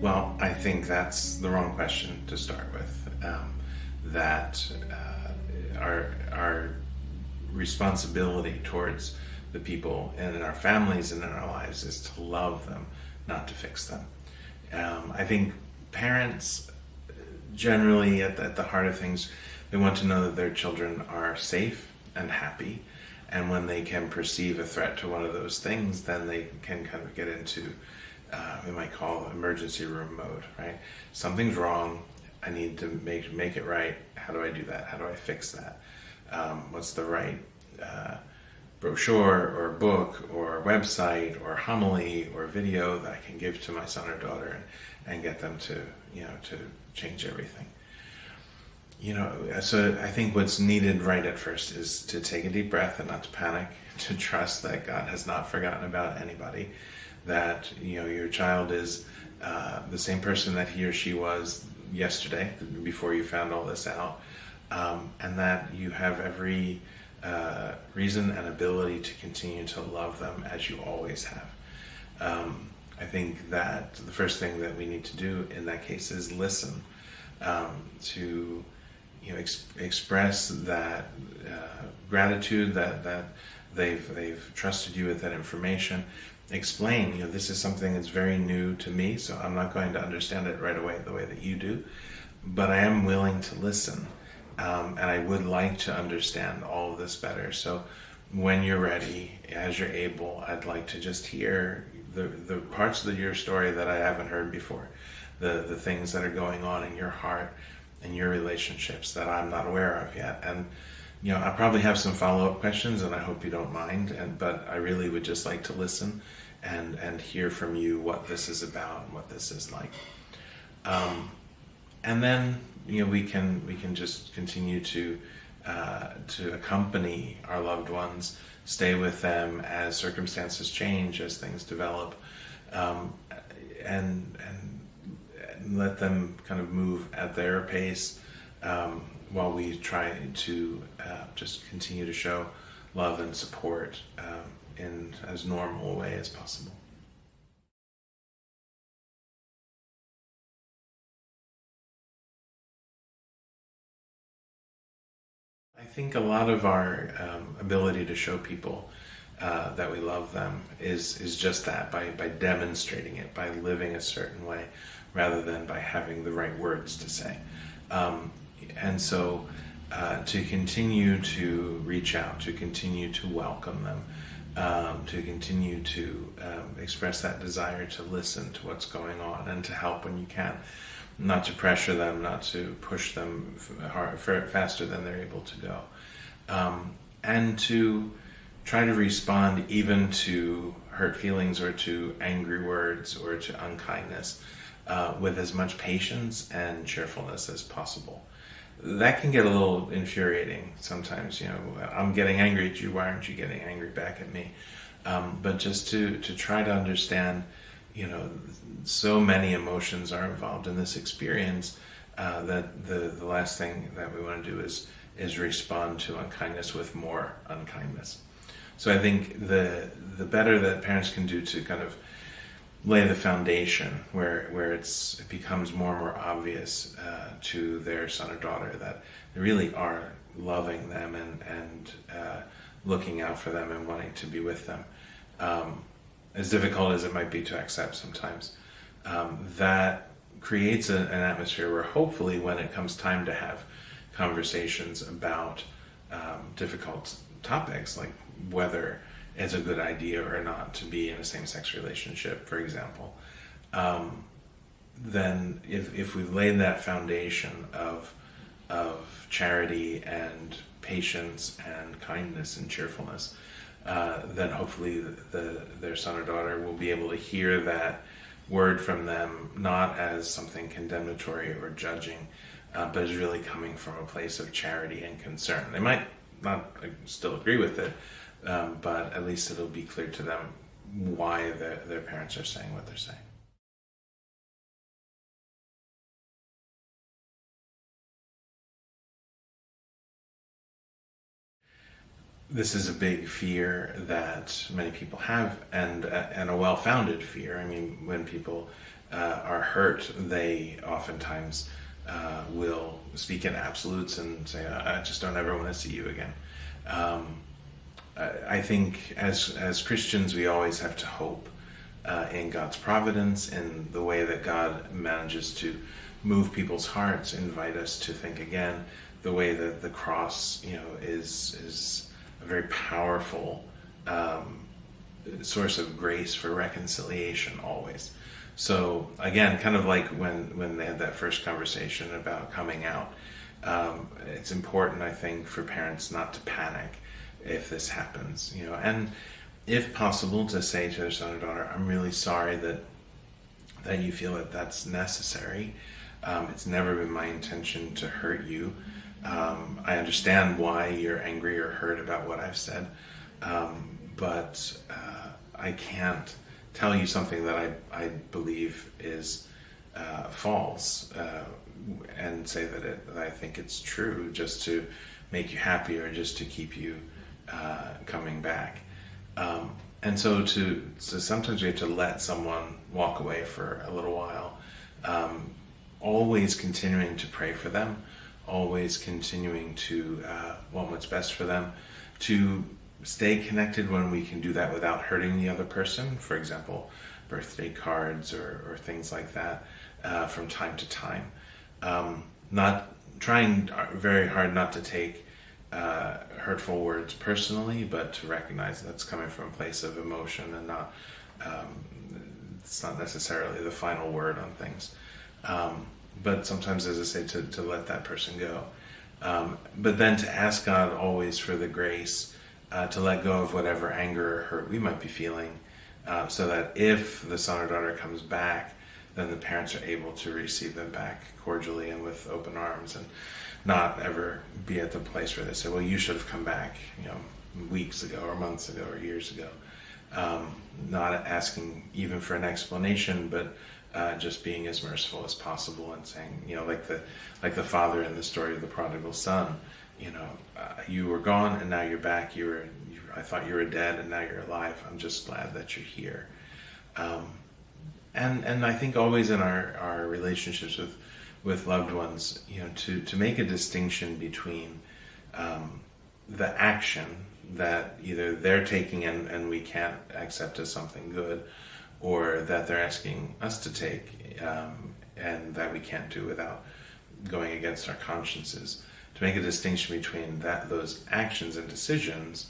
Well, I think that's the wrong question to start with. That our responsibility towards the people and in our families and in our lives is to love them, not to fix them. I think parents generally at the heart of things, they want to know that their children are safe and happy, and when they can perceive a threat to one of those things, then they can kind of get into we might call emergency room mode, right? Something's wrong. I need to make it right. How do I do that? How do I fix that? What's the right brochure or book or website or homily or video that I can give to my son or daughter and get them to to change everything? So I think what's needed right at first is to take a deep breath and not to panic, to trust that God has not forgotten about anybody, that your child is the same person that he or she was yesterday before you found all this out, and that you have every reason and ability to continue to love them as you always have. I think that the first thing that we need to do in that case is listen, to express that gratitude that they've trusted you with that information. Explain, this is something that's very new to me, so I'm not going to understand it right away the way that you do, but I am willing to listen, and I would like to understand all of this better. So when you're ready, as you're able, I'd like to just hear the parts of your story that I haven't heard before, the things that are going on in your heart and your relationships that I'm not aware of yet. And I probably have some follow-up questions, and I hope you don't mind, but I really would just like to listen and hear from you what this is about and what this is like. And then we can just continue to accompany our loved ones, stay with them as circumstances change, as things develop, and let them kind of move at their pace, while we try to just continue to show love and support in as normal a way as possible. I think a lot of our ability to show people that we love them is just that, by demonstrating it, by living a certain way, rather than by having the right words to say. And so to continue to reach out, to continue to welcome them, to continue to express that desire to listen to what's going on and to help when you can, not to pressure them, not to push them faster than they're able to go, and to try to respond even to hurt feelings or to angry words or to unkindness with as much patience and cheerfulness as possible. That can get a little infuriating sometimes. I'm getting angry at you, why aren't you getting angry back at me? But just to try to understand, so many emotions are involved in this experience, that the last thing that we want to do is respond to unkindness with more unkindness. So I think the better that parents can do to kind of lay the foundation where it becomes more and more obvious to their son or daughter that they really are loving them and looking out for them and wanting to be with them, as difficult as it might be to accept sometimes. That creates an atmosphere where hopefully when it comes time to have conversations about difficult topics, like whether it's a good idea or not to be in a same-sex relationship, for example, then if we've laid that foundation of charity and patience and kindness and cheerfulness, then hopefully their son or daughter will be able to hear that word from them not as something condemnatory or judging, but is really coming from a place of charity and concern. They might not still agree with it, but at least it'll be clear to them why their parents are saying what they're saying. this is a big fear that many people have, and a well-founded fear. I mean, when people are hurt, they oftentimes will speak in absolutes and say, "I just don't ever want to see you again." I think as Christians, we always have to hope in God's providence, in the way that God manages to move people's hearts, invite us to think again, the way that the cross, is a very powerful source of grace for reconciliation always. So again, kind of like when they had that first conversation about coming out, it's important, I think, for parents not to panic if this happens, and if possible to say to their son or daughter, "I'm really sorry that you feel that that's necessary. It's never been my intention to hurt you. I understand why you're angry or hurt about what I've said, but I can't tell you something that I believe is false and say that I think it's true just to make you happy or just to keep you coming back." And so sometimes we have to let someone walk away for a little while, always continuing to pray for them, always continuing to want what's best for them, to stay connected when we can do that without hurting the other person. For example, birthday cards or things like that from time to time. Not trying very hard not to take hurtful words personally, but to recognize that's coming from a place of emotion and not it's not necessarily the final word on things. But sometimes, as I say, to let that person go. But then to ask God always for the grace to let go of whatever anger or hurt we might be feeling, so that if the son or daughter comes back, then the parents are able to receive them back cordially and with open arms, and not ever be at the place where they say, "Well, you should have come back, weeks ago or months ago or years ago." Not asking even for an explanation, but just being as merciful as possible and saying, like the father in the story of the prodigal son, you were gone and now you're back. I thought you were dead and now you're alive. I'm just glad that you're here. And I think always in our relationships with loved ones, to make a distinction between the action that either they're taking and we can't accept as something good, or that they're asking us to take and that we can't do without going against our consciences. To make a distinction between those actions and decisions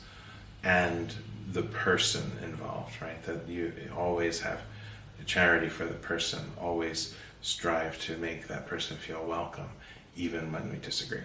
and the person involved, right? That you always have charity for the person, always strive to make that person feel welcome, even when we disagree.